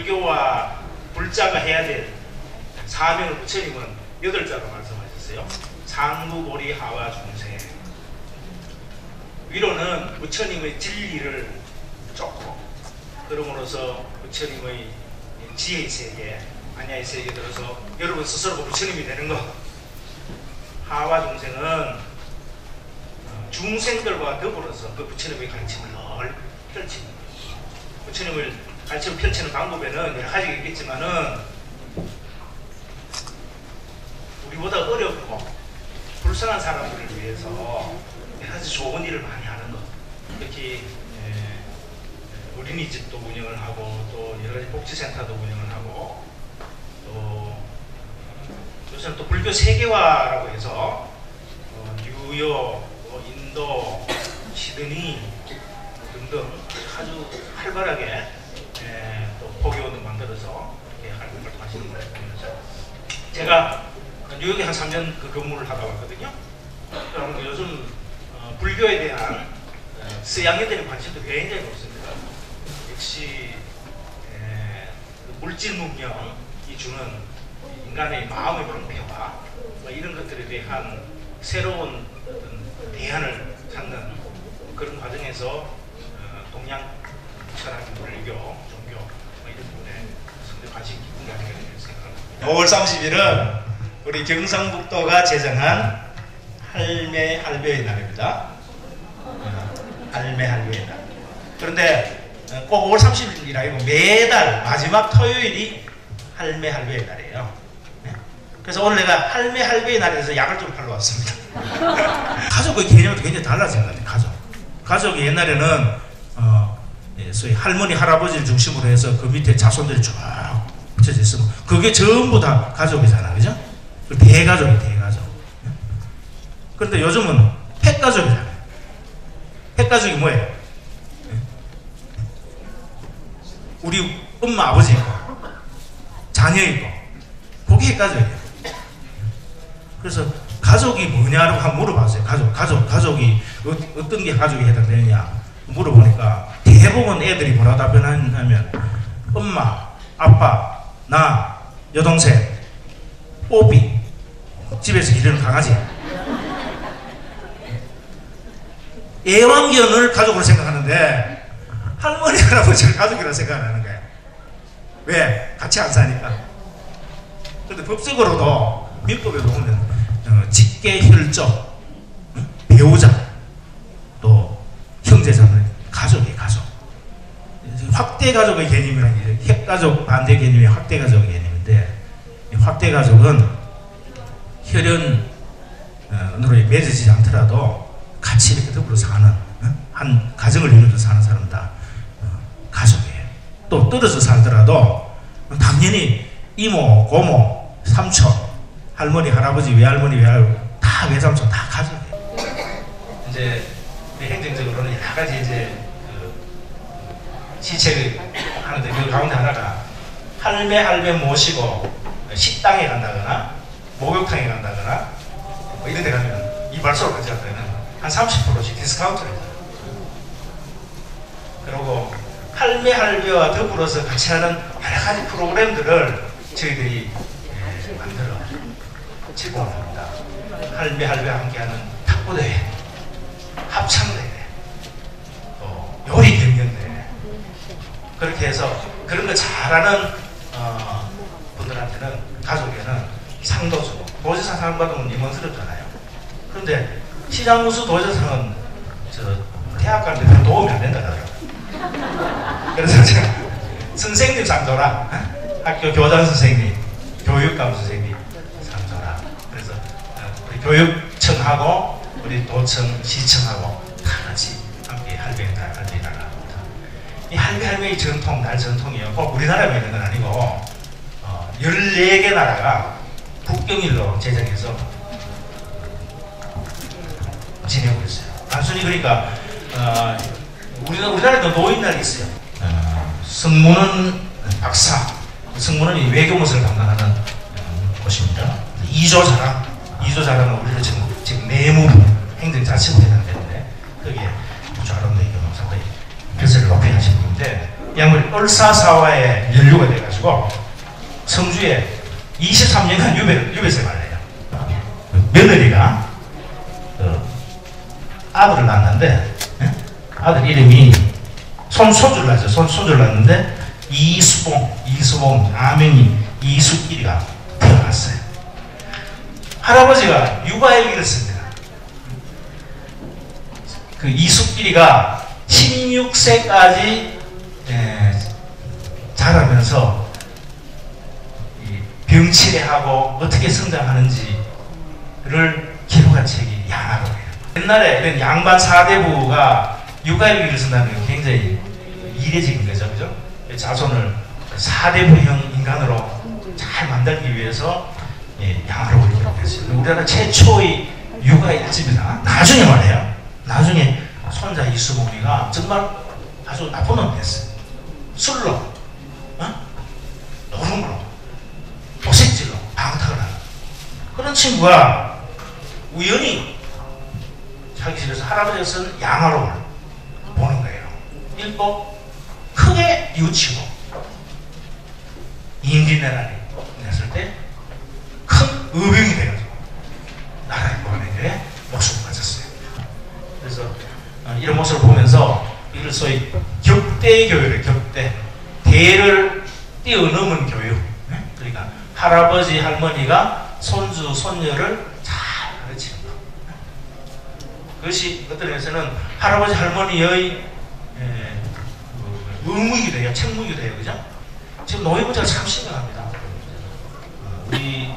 불교와 불자가 해야 될 사명을 부처님은 8자로 말씀하셨어요. 상무보리 하와 중생. 위로는 부처님의 진리를 쫓고, 그러므로서 부처님의 지혜의 세계, 안야의 세계에 들어서 여러분 스스로가 부처님이 되는 것. 하와 중생은 중생들과 더불어서 그 부처님의 가르침을 늘 펼치는 거예요. 부처님을 가르침을 펼치는 방법에는 여러 가지가 있겠지만은 우리보다 어렵고 불쌍한 사람들을 위해서 여러 가지 좋은 일을 많이 하는 것. 특히 어린이집도 운영을 하고 또 여러 가지 복지센터도 운영을 하고 또 요새는 또 불교 세계화라고 해서 뉴욕, 인도, 시드니 등등 아주 활발하게 또 포교원도 만들어서 활동하시는 걸 보면서 제가 뉴욕에 한 3년 그 근무를 하다 왔거든요. 그럼 요즘 불교에 대한 서양인들의 관심도 굉장히 높습니다. 역시 물질 문명이 주는 인간의 마음의 방패와 이런 것들에 대한 새로운 어떤 대안을 찾는 그런 과정에서 동양 철학, 불교, 종교 이런 부분에 상당히 관심이 깊은 게 아닌가 이런 생각을 합니다. 5월 30일은 우리 경상북도가 제정한 할매 할배의 날입니다. 할매 할배의 날. 그런데 꼭 5월 30일이 아니고 매달 마지막 토요일이 할매 할배의 날이에요. 그래서 오늘 내가 할매 할배의 날에서 약을 좀 팔러 왔습니다. 가족의 개념도 굉장히 달라진 것 같아요. 가족이 옛날에는 소위 할머니 할아버지를 중심으로 해서 그 밑에 자손들이 쫙 붙여져 있으면 그게 전부 다 가족이잖아, 그죠? 대가족이 대가족. 그런데 요즘은 핵가족이잖아요. 핵가족이 뭐예요? 우리 엄마 아버지 있고 자녀 있고 그게 핵가족이에요. 그래서 가족이 뭐냐라고 한번 물어봤어요. 가족이 어떤 게 가족에 해당되느냐 물어보니까 대부분 애들이 뭐라고 답변하냐면 엄마, 아빠, 나, 여동생, 뽀삐, 집에서 기르는 강아지. 애완견을 가족으로 생각하는데 할머니, 할아버지를 가족이라고 생각 안 하는 거예요. 왜? 같이 안 사니까. 그런데 법적으로도 민법에도 보면 직계, 혈족, 배우자, 또 형제자매, 가족이에요. 가족. 확대 가족의 개념이라는 게 핵가족 반대 개념이 확대 가족의 개념인데 확대 가족은 혈연으로 맺어지지 않더라도 같이 이렇게 더불어 사는 한 가정을 이루면서 사는 사람 다 가족이에요. 또 떨어져 살더라도 당연히 이모, 고모, 삼촌, 할머니, 할아버지, 외할머니, 외할아버지 다 외삼촌 다 가족이에요. 이제 행정적으로는 여러 가지 이제 시책을 하는데 그 가운데 하나가 할매 모시고 식당에 간다거나 목욕탕에 간다거나 뭐 이런 데 가면 이발소로 같이 갔다면 한 30%씩 디스카운트를 해줘요. 그리고 할매와 더불어서 같이 하는 여러 가지 프로그램들을 저희들이 만들어 제공을 합니다. 할매와 함께하는 탁구대회, 합창대회, 또 요리 경연대회. 그렇게 해서 그런 거 잘하는 분들한테는 가족에는 상도 주고 도지사 상 받으면 임원스럽잖아요. 그런데 시장무수 도지사상은 대학 가는데 별 도움이 안 된다더라고요. 그래서 제가 선생님 상 줘라. 학교 교장 선생님, 교육감 선생님 상 줘라. 그래서 우리 교육청하고 우리 도청, 시청하고 다 같이 함께 할배날 합니다. 이 할배의 전통, 날 전통이요. 꼭 우리나라만 있는 건 아니고 14개 나라가 국경일로 제정해서 지내고 있어요. 단순히 그러니까 우리나라에도 노인날이 있어요. 성문은 박사, 성문은 외교무서를 담당하는 곳입니다. 2조 자랑은 우리는 지금 내무부, 행정자치부에 해당되는데 거기에 아주 아름다운 상당히 벼슬을 높이 하신 분인데 양물이 을사사화에 연루가 돼가지고 성주에 23년간 유배 생활을 해요. 며느리가 아들을 낳았는데 아들 이름이 손주를 낳았죠. 손주를 낳았는데 이수봉 아명이 이수길이가 태어났어요. 할아버지가 육아일기를 씁니다. 그 이수길이가 16세까지 자라면서 병치레하고 어떻게 성장하는지를 기록한 책이 양아로예요. 옛날에 이런 양반 사대부가 육아일기를 쓴다는 게 굉장히 이례적인 거죠. 그죠? 자손을 사대부형 인간으로 잘 만들기 위해서 양아로를 기록했어요. 우리나라 최초의 육아일지입니다. 나중에 말이에요. 나중에 손자 이수봉이가 정말 아주 나쁜 놈이 됐어요. 술로, 노름으로, 도색질로 방탕을 하는 그런 친구가 우연히 자기 집에서 할아버지가 쓴 양아로를 보는 거예요. 읽고 크게 뉘우치고 인기내란이 냈을 때 큰 의병이 돼가지고 나라의 보안에 목숨을 바쳤어요. 그래서 이런 모습을 보면서 이걸 소위 격대교육을 대를 뛰어넘은 교육. 그러니까 할아버지 할머니가 손주 손녀를 잘 가르치는 것. 그것이 어떤 면에서는 할아버지 할머니의 의무이기도 해요. 책무이기도 해요. 그죠? 지금 노인 문제가 참 심각합니다. 우리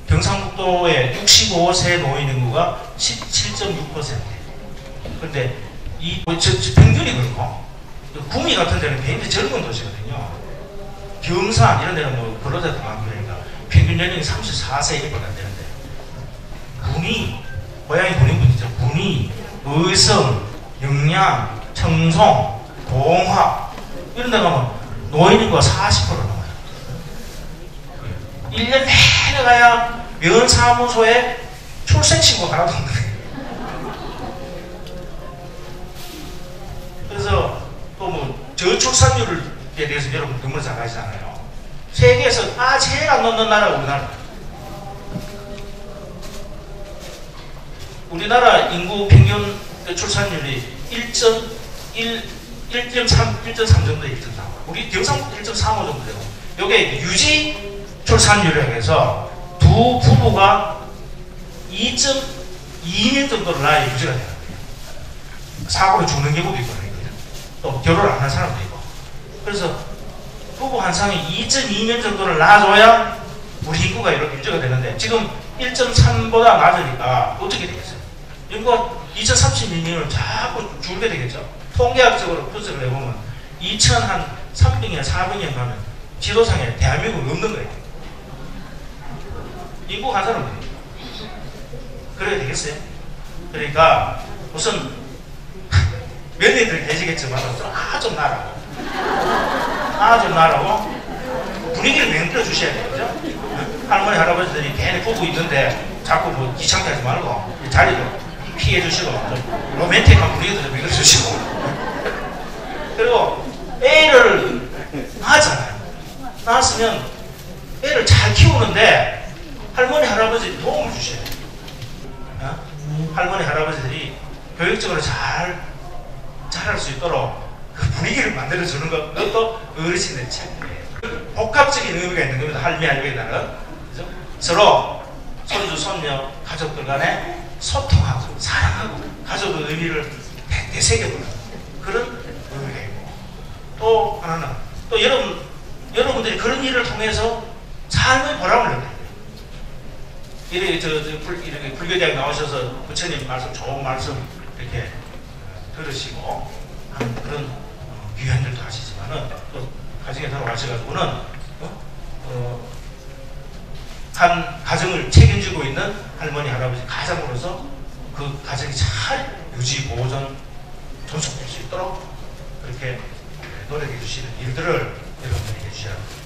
경상북도의 65세 노인 인구가 17.6%. 그런데 이 평균이 그렇고 구미 같은 데는 굉장히 젊은 도시거든요. 경산 이런 데는 뭐 근로자도 많고 그러니까 평균 연령이 34세 이렇게 안 되는데 군이 고향이 군인분이죠. 군이 의성, 영양, 청송, 동화 이런 데 가면 노인 인구가 40% 넘어요. 1년 내내 가야 면사무소에 출생신고가 하나도 없는 거예요. 그래서 또 뭐 저출산율에 대해서 여러분 너무 잘 아시잖아요. 세계에서 제일 안 넣는 나라가 우리나라. 우리나라 인구 평균 출산율이 1.3 정도 1.4. 우리 경상북도 1.35 정도 되고 요게 유지 출산율이라고 해서 두 부부가 2.2년 정도를 낳아야 유지가 돼요. 사고로 죽는 경우도 있고 또 결혼을 안 한 사람도 있고. 그래서 부부 한 쌍이 2.2년 정도를 낳아줘야 우리 인구가 이렇게 유지가 되는데 지금 1.3보다 낮으니까 어떻게 되겠어요? 인구가 2032년을 자꾸 줄게 되겠죠. 통계학적으로 분석을 해보면 2300년, 400년 가면 지도상에 대한민국은 없는 거예요. 인구 한 사람은 그래야 되겠어요? 그러니까 우선 며느리들 계시겠지만 좀 나라고 분위기를 만들어 주셔야 되겠죠. 할머니 할아버지들이 괜히 부부 있는데 자꾸 뭐 귀찮게 하지 말고 자리도 피해 주시고 좀 로맨틱한 분위기도 좀 만들어 주시고 그리고 애를 낳았잖아요. 낳았으면 애를 잘 키우는데 할머니 할아버지 도움을 주셔야 돼요. 할머니 할아버지들이 교육적으로 잘 잘할 수 있도록 그 분위기를 만들어주는 것도 어르신들의 책임이에요. 복합적인 의미가 있는 겁니다. 할미에 따른 그죠? 서로 손주 손녀 가족들 간에 소통하고 사랑하고 가족의 의미를 되새겨보는 그런 의미가 있고 또 하나는 또 여러분들이 그런 일을 통해서 삶의 보람을 느껴요. 이렇게 불교대학 나오셔서 부처님 말씀 좋은 말씀 이렇게 들으시고 하는 그런 귀한 일도 하시지만은 또 가정에 들어가셔가지고는 한 가정을 책임지고 있는 할머니 할아버지 가장으로서 그 가정이 잘 유지 보존 존속될 수 있도록 그렇게 노력해 주시는 일들을 여러분들이 해주셔야 합니다.